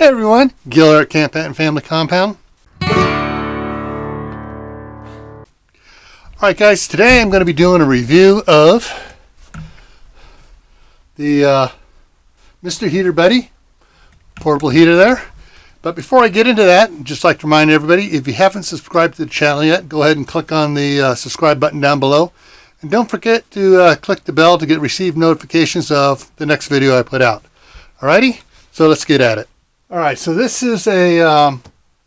Hey everyone, Gil at Camppatton Family Compound. Alright guys, today I'm going to be doing a review of the Mr. Heater Buddy portable heater there. But before I get into that, I'd just like to remind everybody, if you haven't subscribed to the channel yet, go ahead and click on the subscribe button down below. And don't forget to click the bell to receive notifications of the next video I put out. Alrighty, so let's get at it. Alright, so this is a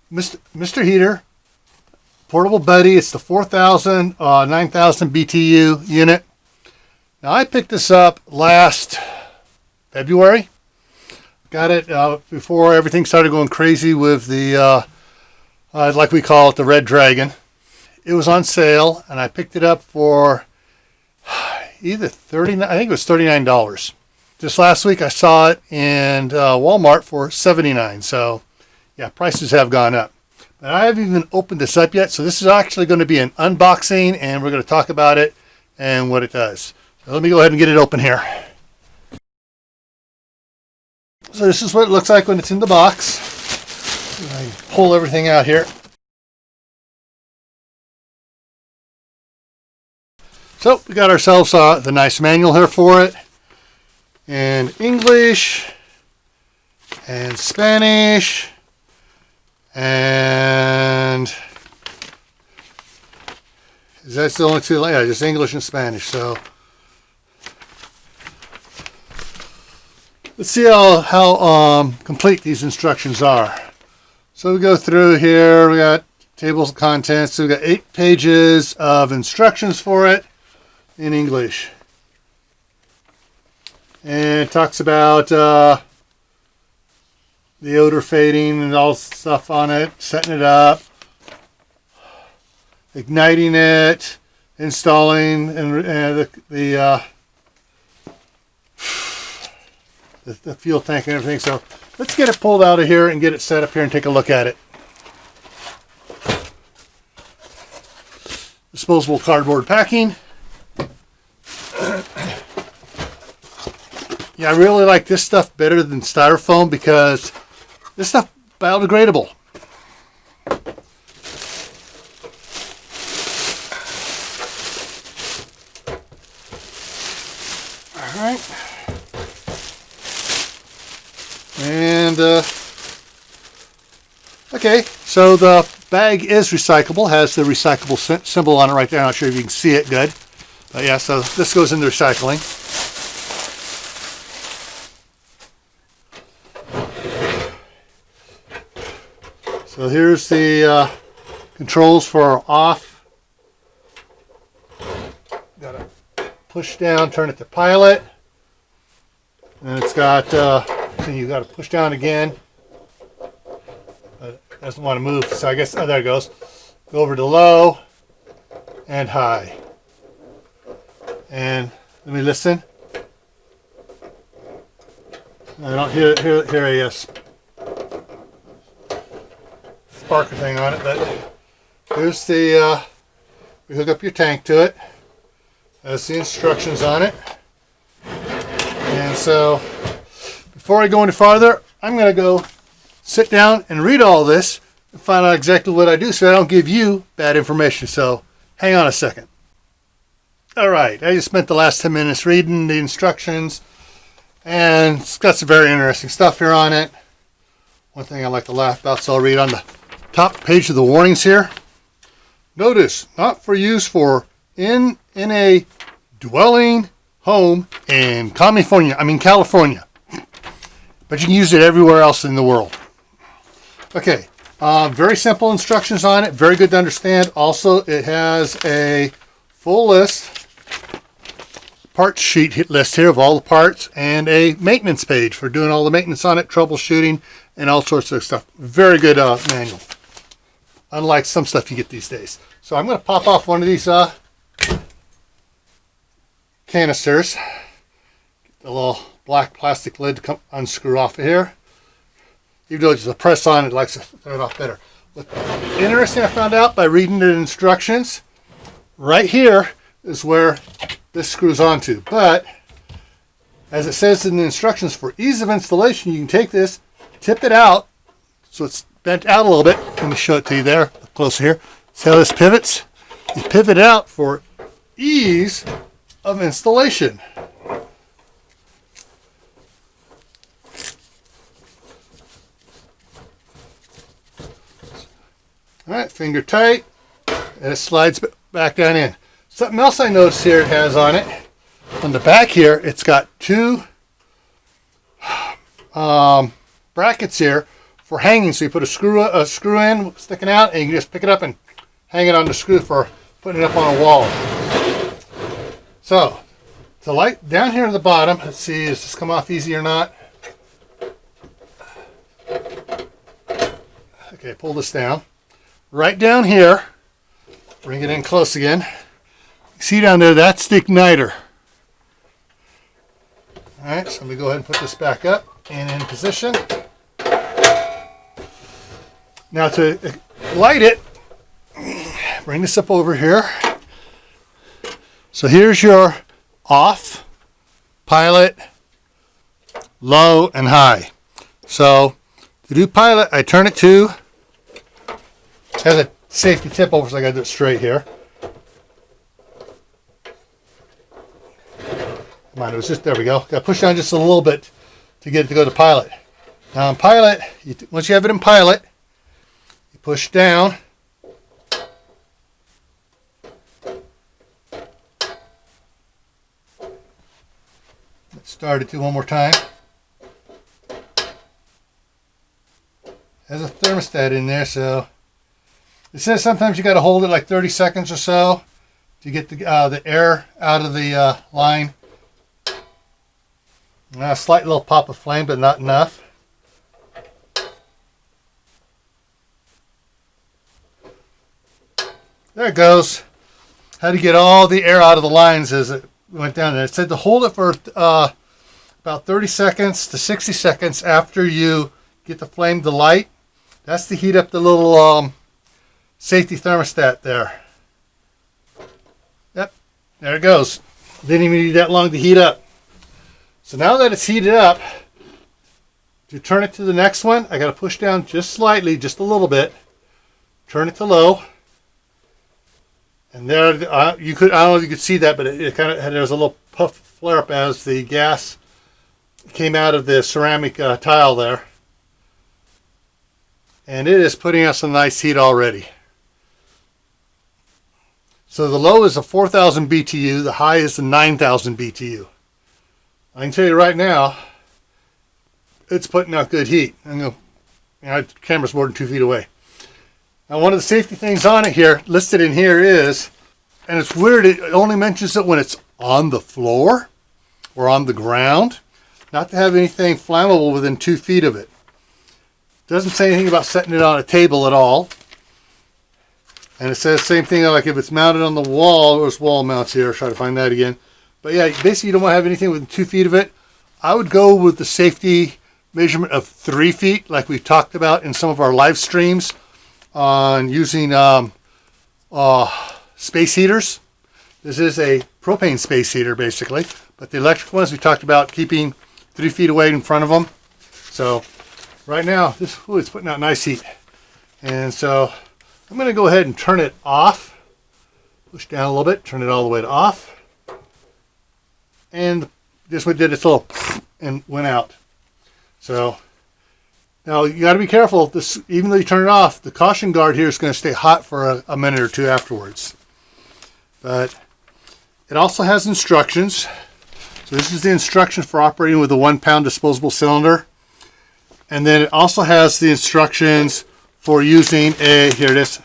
Mr. Heater Portable Buddy. It's the 4000, 9000 BTU unit. Now I picked this up last February. Got it before everything started going crazy with the, like we call it, the Red Dragon. It was on sale, and I picked it up for either $39, I think it was $39. Just last week I saw it in Walmart for $79. So yeah, prices have gone up. But I haven't even opened this up yet. So this is actually going to be an unboxing, and we're going to talk about it and what it does. So let me go ahead and get it open here. So this is what it looks like when it's in the box. I pull everything out here. So we got ourselves the nice manual here for it. In English and Spanish and is that the only two? Yeah, just English and Spanish. So let's see how complete these instructions are. So we go through here. We got tables of contents. So we got 8 pages of instructions for it in English. And it talks about the odor fading and all stuff on it, setting it up, igniting it, installing, and the fuel tank and everything. So let's get it pulled out of here and get it set up here and take a look at it. Disposable cardboard packing. Yeah, I really like this stuff better than styrofoam because this stuff is biodegradable. Alright. And, okay, so the bag is recyclable, has the recyclable symbol on it right there. I'm not sure if you can see it good. But yeah, so this goes into recycling. So here's the controls for off. Got to push down, turn it to pilot. And it's got, you got to push down again. But it doesn't want to move, so I guess, oh, there it goes. Go over to low and high. And let me listen. I don't hear a sparker thing on it, but here's the you hook up your tank to it. That's the instructions on it. And so before I go any farther, I'm going to go sit down and read all this and find out exactly what I do so I don't give you bad information. So hang on a second. Alright, I just spent the last 10 minutes reading the instructions, and it's got some very interesting stuff here on it. One thing I like to laugh about, so I'll read on the top page of the warnings here. Notice, not for use for in a dwelling home in California. But you can use it everywhere else in the world. Okay, very simple instructions on it, very good to understand. Also, it has a full list, parts sheet list here of all the parts, and a maintenance page for doing all the maintenance on it, troubleshooting, and all sorts of stuff. Very good manual. Unlike some stuff you get these days. So I'm going to pop off one of these canisters. Get the little black plastic lid to come unscrew off of here. Even though it's a press on, it likes to throw it off better. What's interesting I found out by reading the instructions, right here is where this screws onto. But as it says in the instructions, for ease of installation, you can take this, tip it out so it's bent out a little bit. Let me show it to you there, closer here. See how this pivots? You pivot it out for ease of installation. All right, finger tight, and it slides back down in. Something else I noticed here it has on it, on the back here, it's got two brackets here for hanging. So you put a screw in sticking out, and you can just pick it up and hang it on the screw for putting it up on a wall. So the light down here at the bottom, let's see, does this come off easy or not? Okay, pull this down. Right down here, bring it in close again. See down there, that's the igniter. All right, so let me go ahead and put this back up and in position. Now to light it, bring this up over here. So here's your off, pilot, low, and high. So to do pilot, I turn it to, it has a safety tip over, so I gotta do it straight here. Come on, it was just, there we go. Gotta push down just a little bit to get it to go to pilot. Now in pilot, once you have it in pilot, you push down. Let's start it to one more time. Has a thermostat in there, so it says sometimes you got to hold it like 30 seconds or so to get the air out of the line. A slight little pop of flame, but not enough. There it goes. Had to get all the air out of the lines as it went down there. It said to hold it for about 30 seconds to 60 seconds after you get the flame to light. That's to heat up the little safety thermostat there. Yep, there it goes. Didn't even need that long to heat up. So now that it's heated up, to turn it to the next one, I got to push down just slightly, just a little bit. Turn it to low. And there, you could, I don't know if you could see that, but it kind of had, there was a little puff flare up as the gas came out of the ceramic tile there. And it is putting out some nice heat already. So the low is a 4,000 BTU, the high is the 9,000 BTU. I can tell you right now, it's putting out good heat. The camera's more than 2 feet away. Now, one of the safety things on it here, listed in here is, and it's weird, it only mentions it when it's on the floor or on the ground, not to have anything flammable within 2 feet of it. Doesn't say anything about setting it on a table at all. And it says same thing like if it's mounted on the wall, there's wall mounts here, try to find that again. But yeah, basically you don't want to have anything within 2 feet of it. I would go with the safety measurement of 3 feet, like we've talked about in some of our live streams on using space heaters. This is a propane space heater basically, but the electric ones we talked about keeping 3 feet away in front of them. So right now, this it's putting out nice heat. And so I'm going to go ahead and turn it off. Push down a little bit, turn it all the way to off. And this one did its little and went out. So now you got to be careful. This, even though you turn it off, the caution guard here is going to stay hot for a minute or two afterwards. But it also has instructions. So this is the instruction for operating with a 1 pound disposable cylinder. And then it also has the instructions for using here it is,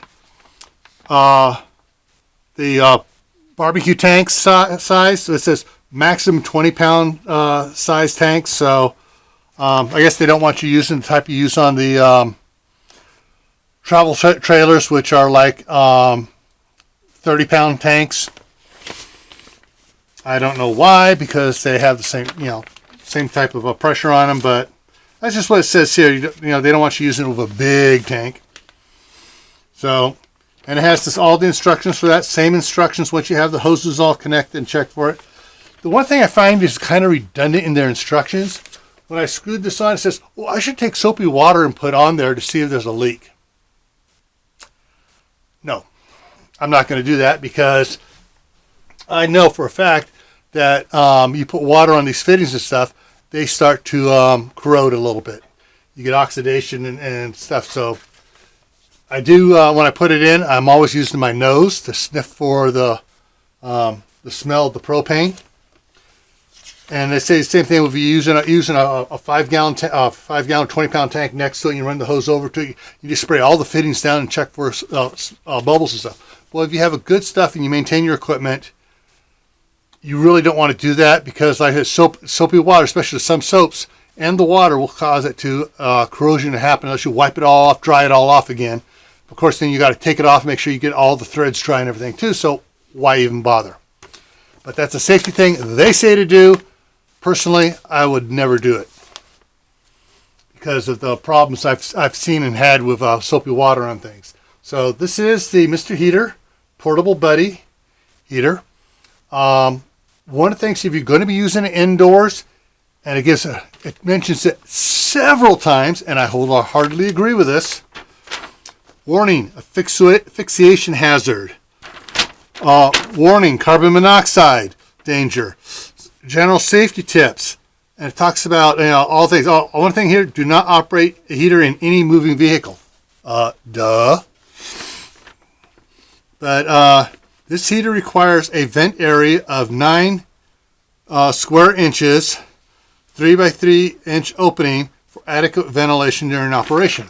the barbecue tank size. So it says maximum 20 pound size tanks. So I guess they don't want you using the type you use on the travel trailers, which are like 30 pound tanks. I don't know why, because they have the same, same type of pressure on them, but that's just what it says here. They don't want you using it with a big tank. So, and it has all the instructions for that. Same instructions once you have the hoses all connected and checked for it. The one thing I find is kind of redundant in their instructions. when I screwed this on, it says, well, I should take soapy water and put on there to see if there's a leak. No, I'm not going to do that, because I know for a fact that you put water on these fittings and stuff, they start to corrode a little bit. You get oxidation and stuff. So I do, when I put it in, I'm always using my nose to sniff for the smell of the propane. And they say the same thing if you're using a 5-gallon 20-pound tank next to it, and you run the hose over to it. You just spray all the fittings down and check for bubbles and stuff. Well, if you have a good stuff and you maintain your equipment, you really don't want to do that, because like soapy water, especially some soaps, and the water will cause it to corrosion to happen unless you wipe it all off, dry it all off again. Of course, then you got to take it off, make sure you get all the threads dry and everything too. So why even bother? But that's a safety thing they say to do. Personally, I would never do it because of the problems I've seen and had with soapy water on things. So this is the Mr. Heater Portable Buddy Heater. One of the things, if you're going to be using it indoors, and it mentions it several times, and I wholeheartedly agree with this. Warning, asphyxiation hazard. Warning, carbon monoxide danger. General safety tips, and it talks about all things. One thing here: do not operate a heater in any moving vehicle. Duh. But this heater requires a vent area of 9 square inches, 3 by 3 inch opening for adequate ventilation during operation.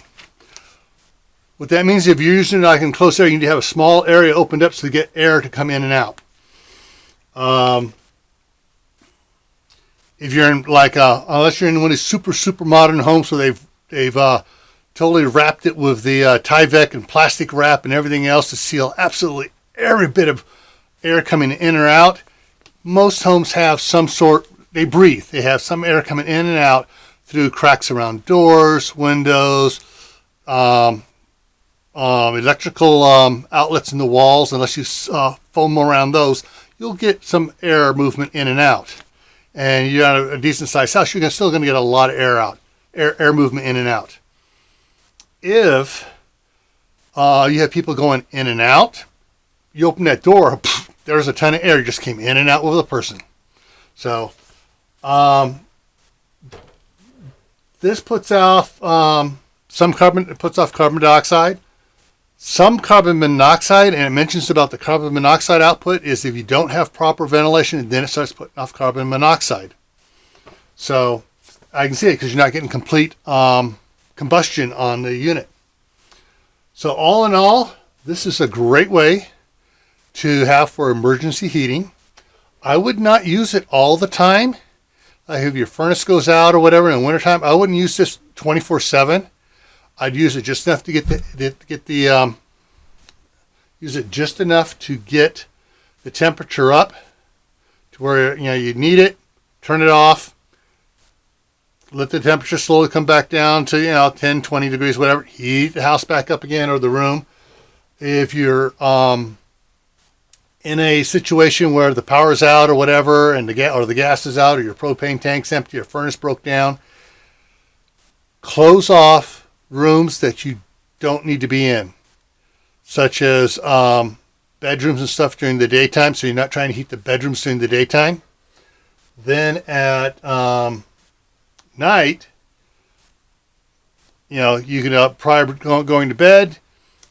What that means, if you're using it like in close air, you need to have a small area opened up so you get air to come in and out. If you're in unless you're in one of these super modern homes where they've totally wrapped it with the Tyvek and plastic wrap and everything else to seal absolutely every bit of air coming in or out. Most homes have some sort, they breathe. They have some air coming in and out through cracks around doors, windows, electrical outlets in the walls. Unless you foam around those, you'll get some air movement in and out. And you got a decent sized house, you're still going to get a lot of air movement in and out. If you have people going in and out, you open that door, there's a ton of air just came in and out with a person. So this puts off carbon dioxide, some carbon monoxide, and it mentions about the carbon monoxide output is if you don't have proper ventilation, then it starts putting off carbon monoxide. So I can see it because you're not getting complete combustion on the unit. So all in all, this is a great way to have for emergency heating. I would not use it all the time. Like if your furnace goes out or whatever in the wintertime, I wouldn't use this 24/7. I'd use it just enough to use it just enough to get the temperature up to where you need it. Turn it off. Let the temperature slowly come back down to 10, 20 degrees, whatever. Heat the house back up again or the room. If you're in a situation where the power's out or whatever, and the gas is out, or your propane tank's empty, your furnace broke down, close off rooms that you don't need to be in, such as bedrooms and stuff during the daytime, so you're not trying to heat the bedrooms during the daytime. Then at night, you can prior to going to bed,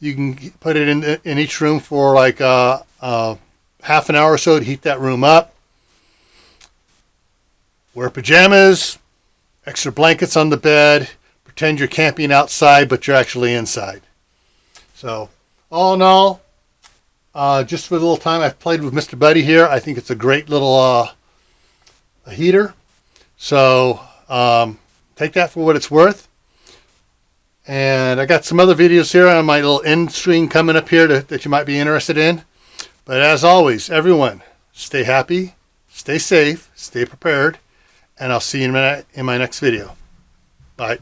you can put it in each room for like half an hour or so to heat that room up. Wear pajamas, extra blankets on the bed. Pretend you're camping outside, but you're actually inside. So, all in all, just for a little time I've played with Mr. Buddy here, I think it's a great little a heater. So, take that for what it's worth. And I got some other videos here on my little end screen coming up here that you might be interested in. But as always, everyone, stay happy, stay safe, stay prepared, and I'll see you in my next video. Bye.